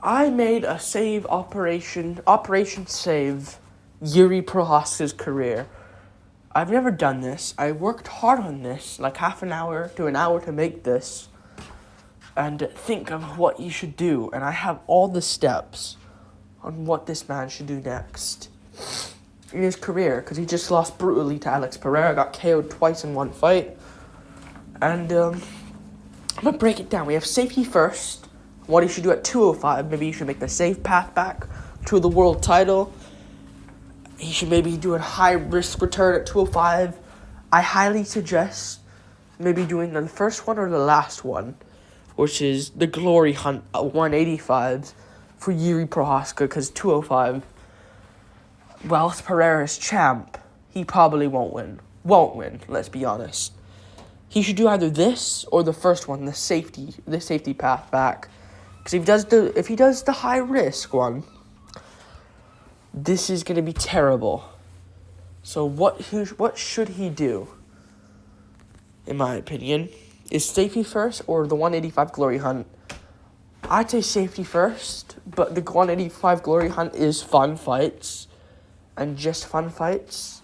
I made a save Operation Save Jiri Prochazka's career. I've never done this. I worked hard on this, like half an hour to an hour to make this, and think of what you should do. And I have all the steps on what this man should do next in his career, because he just lost brutally to Alex Pereira, got KO'd twice in one fight. And I'm going to break it down. We have safety first, what he should do at 205. Maybe he should make the safe path back to the world title. He should maybe do a high-risk return at 205. I highly suggest maybe doing the first one or the last one, which is the Glory Hunt at 185 for Jiri Prochazka, because 205, well, it's Pereira's champ. He probably won't win, let's be honest. He should do either this or the first one, the safety path back. Because if he does the high-risk one, this is going to be terrible. So what should he do, in my opinion? Is safety first or the 185 Glory Hunt? I'd say safety first, but the 185 Glory Hunt is fun fights, and just fun fights.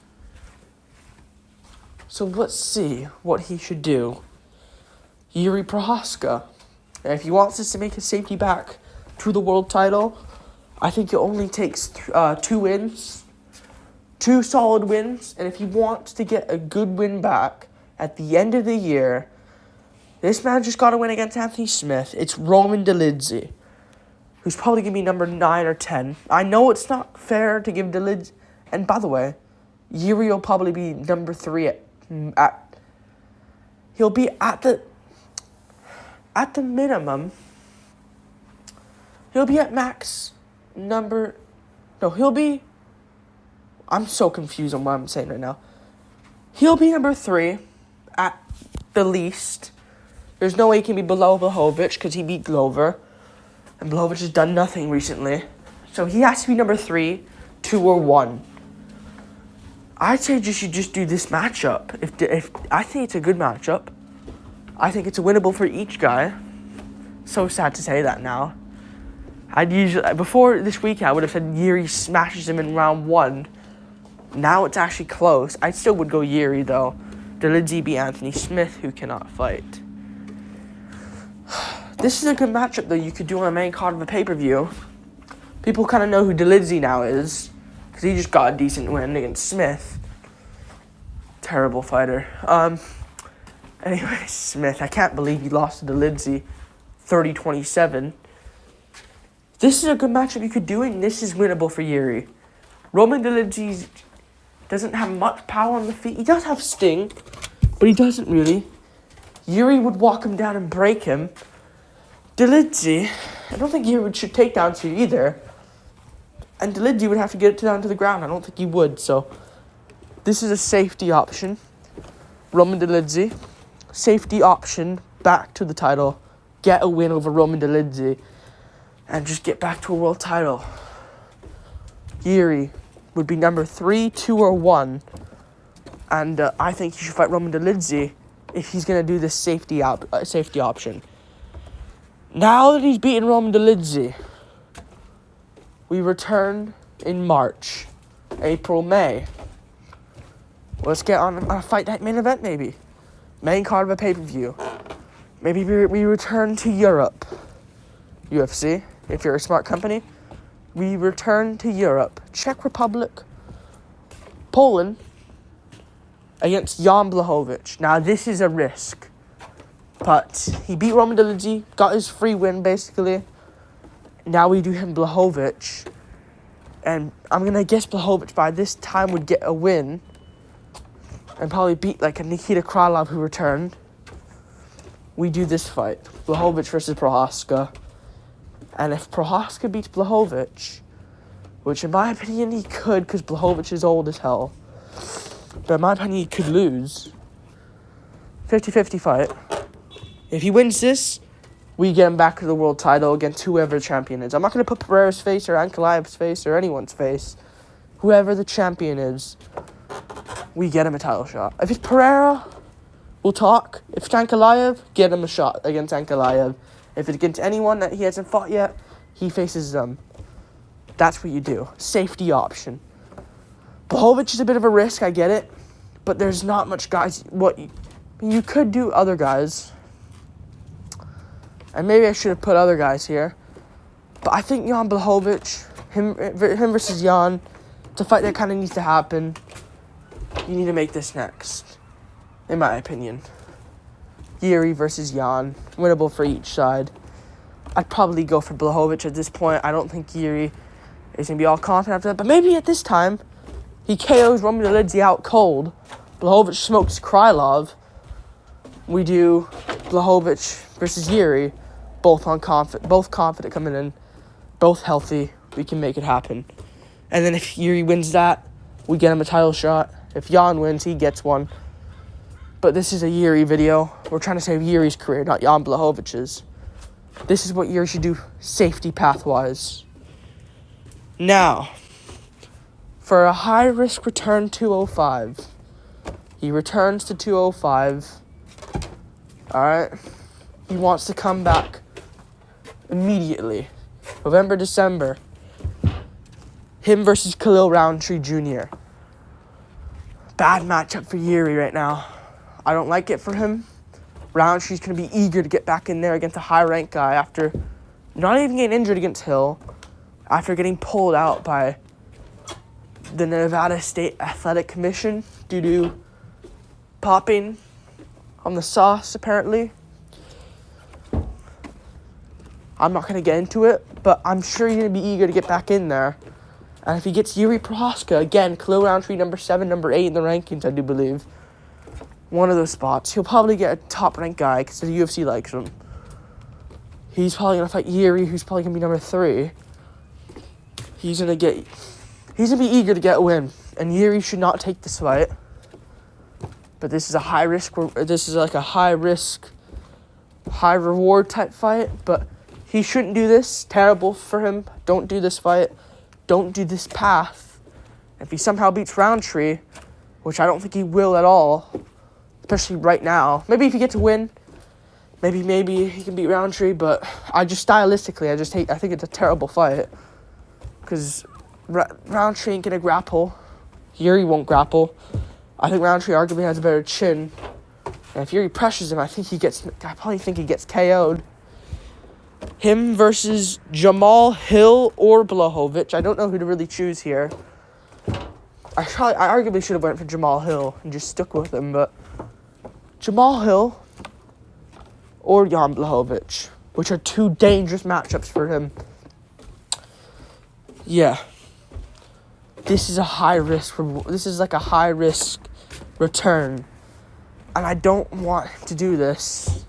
So let's see what he should do. Jiri Prochazka. And if he wants us to make his safety back to the world title, I think it only takes 2 wins. 2 solid wins. And if he wants to get a good win back at the end of the year, this man just got to win against Anthony Smith. It's Roman Dolidze, who's probably going to be number 9 or 10. I know it's not fair to give Dolidze. And by the way, Jiri will probably be number 3 he'll be at the minimum. He'll be at max number. No, he'll be. I'm so confused on what I'm saying right now. He'll be number 3 at the least. There's no way he can be below Blachowicz because he beat Glover. And Blachowicz has done nothing recently. So he has to be number 3, 2, or 1. I'd say you should just do this matchup. If I think it's a good matchup. I think it's winnable for each guy. So sad to say that now. Before this weekend, I would have said Jiri smashes him in round 1. Now it's actually close. I still would go Jiri, though. Dolidze beat Anthony Smith, who cannot fight. This is a good matchup, though, you could do on a main card of a pay-per-view. People kind of know who Dolidze now is, because he just got a decent win against Smith. Terrible fighter. Anyway, Smith, I can't believe he lost to Dolidze 30-27. This is a good matchup you could do, and this is winnable for Jiri. Roman Dolidze doesn't have much power on the feet. He does have sting, but he doesn't really. Jiri would walk him down and break him. Dolidze, I don't think Jiri should take down to you either. And Dolidze would have to get it down to the ground. I don't think he would, so this is a safety option. Roman Dolidze, safety option, back to the title. Get a win over Roman Dolidze and just get back to a world title. Jiri would be number 3, 2, or 1. And I think he should fight Roman Dolidze if he's going to do this safety option. Now that he's beaten Roman Dolidze, we return in March, April, May. Let's get on a Fight Night main event, maybe. Main card of a pay-per-view. Maybe we return to Europe. UFC, if you're a smart company. We return to Europe. Czech Republic, Poland, against Jan Blachowicz. Now, this is a risk. But he beat Roman Dolidze, got his free win, basically. Now we do him Blachowicz. And I'm going to guess Blachowicz by this time would get a win. And probably beat like a Nikita Krylov who returned. We do this fight. Blachowicz versus Prochazka. And if Prochazka beats Blachowicz, which in my opinion he could because Blachowicz is old as hell. But in my opinion he could lose. 50-50 fight. If he wins this, we get him back to the world title against whoever the champion is. I'm not going to put Pereira's face or Ankalaev's face or anyone's face. Whoever the champion is, we get him a title shot. If it's Pereira, we'll talk. If it's Ankalaev, get him a shot against Ankalaev. If it's against anyone that he hasn't fought yet, he faces them. That's what you do. Safety option. Blachowicz is a bit of a risk, I get it. But there's not much guys. You could do other guys. And maybe I should have put other guys here. But I think Jan Blachowicz, him versus Jan, it's a fight that kind of needs to happen. You need to make this next, in my opinion. Jiri versus Jan, winnable for each side. I'd probably go for Blachowicz at this point. I don't think Jiri is going to be all confident after that. But maybe at this time, he KOs Middleweight out cold. Blachowicz smokes Krylov. We do Blachowicz versus Jiri. Both confident coming in. Both healthy. We can make it happen. And then if Jiri wins that, we get him a title shot. If Jan wins, he gets one. But this is a Jiri video. We're trying to save Jiri's career, not Jan Blachowicz's. This is what Jiri should do safety path-wise. Now, for a high-risk return 205. He returns to 205. Alright? He wants to come back immediately. November, December. Him versus Khalil Roundtree Jr. Bad matchup for Jiri right now. I don't like it for him. Roundtree's going to be eager to get back in there against a high-ranked guy after not even getting injured against Hill, after getting pulled out by the Nevada State Athletic Commission due to popping on the sauce, apparently. I'm not going to get into it, but I'm sure he's going to be eager to get back in there. And if he gets Jiri Prochazka, again, Khalil Roundtree, number 7, number 8 in the rankings, I do believe. One of those spots. He'll probably get a top-ranked guy because the UFC likes him. He's probably going to fight Jiri, who's probably going to be number 3. He's going to be eager to get a win. And Jiri should not take this fight. But this is a high-risk, this is like a high-risk, high-reward type fight. But he shouldn't do this. Terrible for him. Don't do this fight. Don't do this path. If he somehow beats Roundtree, which I don't think he will at all, especially right now. Maybe if he gets a win, maybe he can beat Roundtree, but I think it's a terrible fight. Because Roundtree ain't going to grapple. Jiri won't grapple. I think Roundtree arguably has a better chin. And if Jiri pressures him, I probably think he gets KO'd. Him versus Jamal Hill or Blachowicz. I don't know who to really choose here. I arguably should have went for Jamal Hill and just stuck with him, but Jamal Hill or Jan Blachowicz, which are two dangerous matchups for him. Yeah. This is a high risk. This is like a high risk return. And I don't want to do this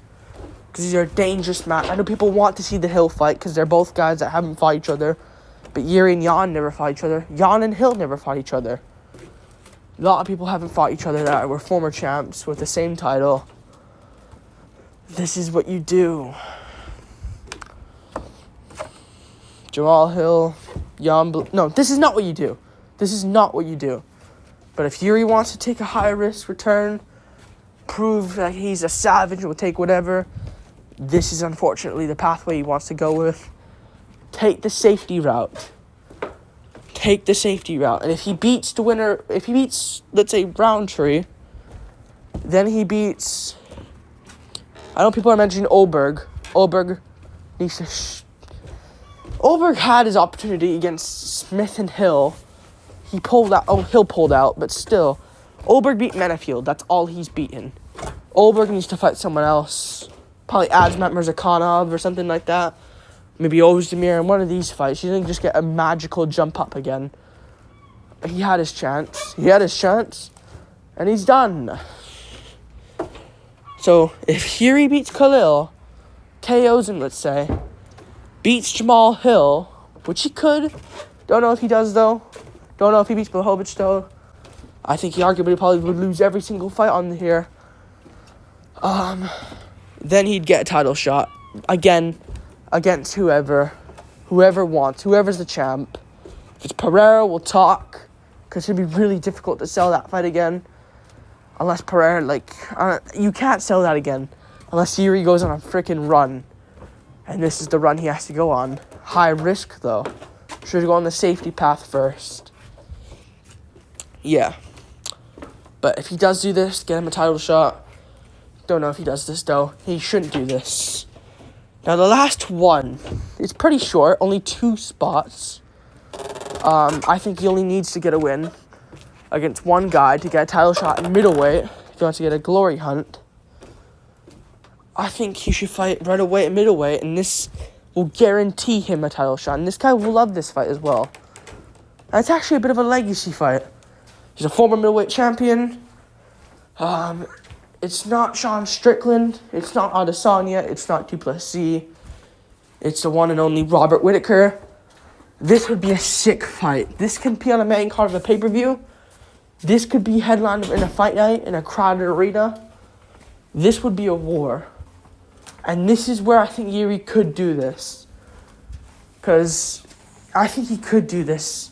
because these are dangerous matches. I know people want to see the Hill fight because they're both guys that haven't fought each other. But Jiri and Jan never fought each other. Jan and Hill never fought each other. A lot of people haven't fought each other that were former champs with the same title. This is what you do. Jamal Hill, no, this is not what you do. This is not what you do. But if Jiri wants to take a high-risk return, prove that he's a savage and will take whatever, this is unfortunately the pathway he wants to go with. Take the safety route. Take the safety route. And if he beats the winner, let's say, Roundtree, then he beats, I know people are mentioning Olberg. Olberg needs to Olberg had his opportunity against Smith and Hill. He pulled out. Oh, Hill pulled out, but still. Olberg beat Menafield. That's all he's beaten. Olberg needs to fight someone else. Probably Azmat Mirzakhanov or something like that. Maybe Ozdemir in one of these fights. He didn't just get a magical jump up again. He had his chance. And he's done. So, if Jiri beats Khalil, KOs him, let's say, beats Jamal Hill, which he could. Don't know if he does, though. Don't know if he beats Blachowicz, though. I think he arguably probably would lose every single fight on here. Then he'd get a title shot. Again, against whoever wants. Whoever's the champ. If it's Pereira, we'll talk. Because it'd be really difficult to sell that fight again. Unless Pereira, you can't sell that again. Unless Jiri goes on a freaking run. And this is the run he has to go on. high risk, though. Should go on the safety path first. Yeah. But if he does do this, get him a title shot. Don't know if he does this, though. He shouldn't do this. Now, the last one, it's pretty short, only 2 spots. I think he only needs to get a win against one guy to get a title shot in middleweight if he wants to get a glory hunt. I think he should fight right away at middleweight, and this will guarantee him a title shot. And this guy will love this fight as well. And it's actually a bit of a legacy fight. He's a former middleweight champion. It's not Sean Strickland. It's not Adesanya. It's not Duplessis. It's the one and only Robert Whittaker. This would be a sick fight. This can be on a main card of a pay-per-view. This could be headlined in a fight night in a crowded arena. This would be a war. And this is where I think Jiri could do this. Because I think he could do this.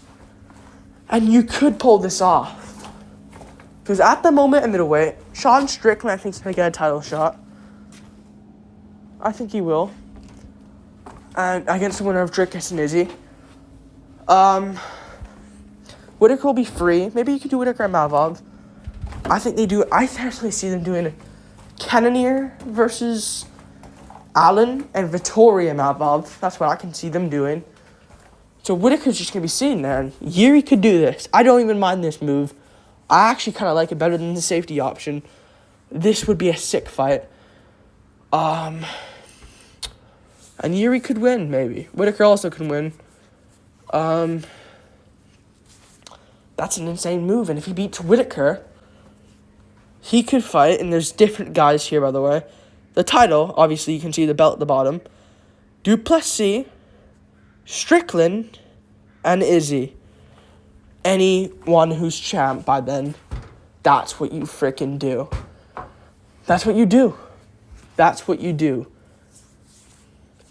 And you could pull this off. Because at the moment in middleweight, Sean Strickland, I think, is going to get a title shot. I think he will. And against the winner of Dricus and Izzy. Whittaker will be free. Maybe you could do Whittaker and Mavov. I think they do. I personally see them doing Cannonier versus Allen and Vittori and Mavov. That's what I can see them doing. So Whittaker's just going to be sitting there. And Jiri could do this. I don't even mind this move. I actually kind of like it better than the safety option. This would be a sick fight. And Jiri could win, maybe. Whittaker also can win. That's an insane move. And if he beats Whittaker, he could fight. And there's different guys here, by the way. The title, obviously, you can see the belt at the bottom. Duplessis, Strickland, and Izzy. Anyone who's champ by then, that's what you freaking do. That's what you do. That's what you do.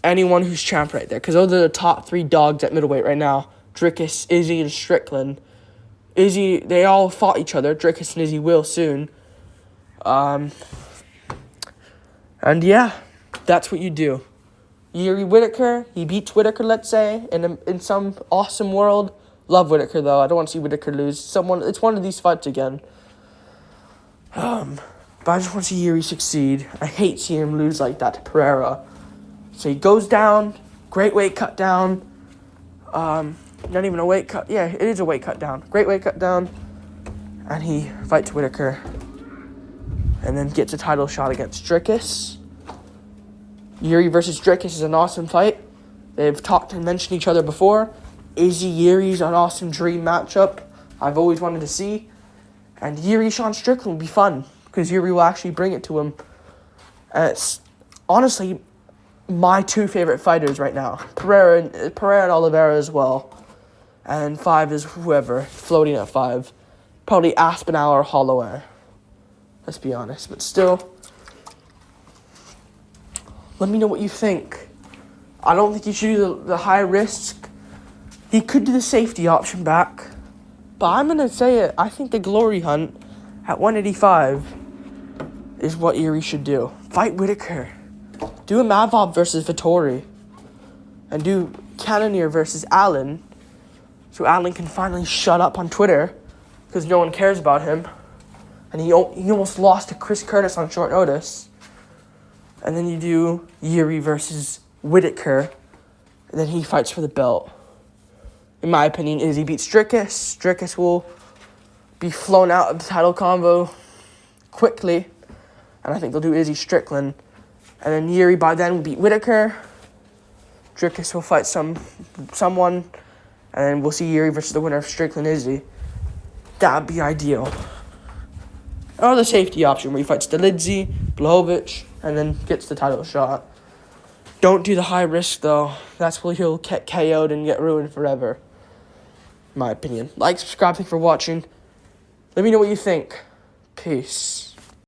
Anyone who's champ right there. Because those are the top 3 dogs at middleweight right now. Dricus, Izzy, and Strickland. Izzy, they all fought each other. Dricus and Izzy will soon. And yeah, that's what you do. Jiri Whittaker, he beats Whittaker, let's say, in some awesome world. Love Whittaker, though. I don't want to see Whittaker lose. It's one of these fights again. But I just want to see Jiri succeed. I hate seeing him lose like that to Pereira. So he goes down. Great weight cut down. Not even a weight cut. Yeah, it is a weight cut down. Great weight cut down. And he fights Whittaker. And then gets a title shot against Dricus. Jiri versus Dricus is an awesome fight. They've talked and mentioned each other before. Izzy Jiri's an awesome dream matchup I've always wanted to see. And Jiri Sean Strickland will be fun. Because Jiri will actually bring it to him. And it's honestly my 2 favorite fighters right now. Pereira and Oliveira as well. And 5 is whoever, floating at 5. Probably Aspinall or Holloway. Let's be honest. But still, let me know what you think. I don't think you should do the high risk. He could do the safety option back. But I'm going to say it. I think the glory hunt at 185 is what Jiri should do. Fight Whittaker. Do a Mavov versus Vittori. And do Cannonier versus Allen. So Allen can finally shut up on Twitter. Because no one cares about him. And he almost lost to Chris Curtis on short notice. And then you do Jiri versus Whittaker. And then he fights for the belt. In my opinion, Izzy beats Dricus. Dricus will be flown out of the title convo quickly. And I think they'll do Izzy Strickland. And then Jiri by then will beat Whittaker. Dricus will fight someone. And then we'll see Jiri versus the winner of Strickland Izzy. That would be ideal. Or the safety option where he fights Delidze, Blachowicz, and then gets the title shot. Don't do the high risk, though. That's where he'll get KO'd and get ruined forever. In my opinion. Like, subscribe, thanks for watching. Let me know what you think. Peace.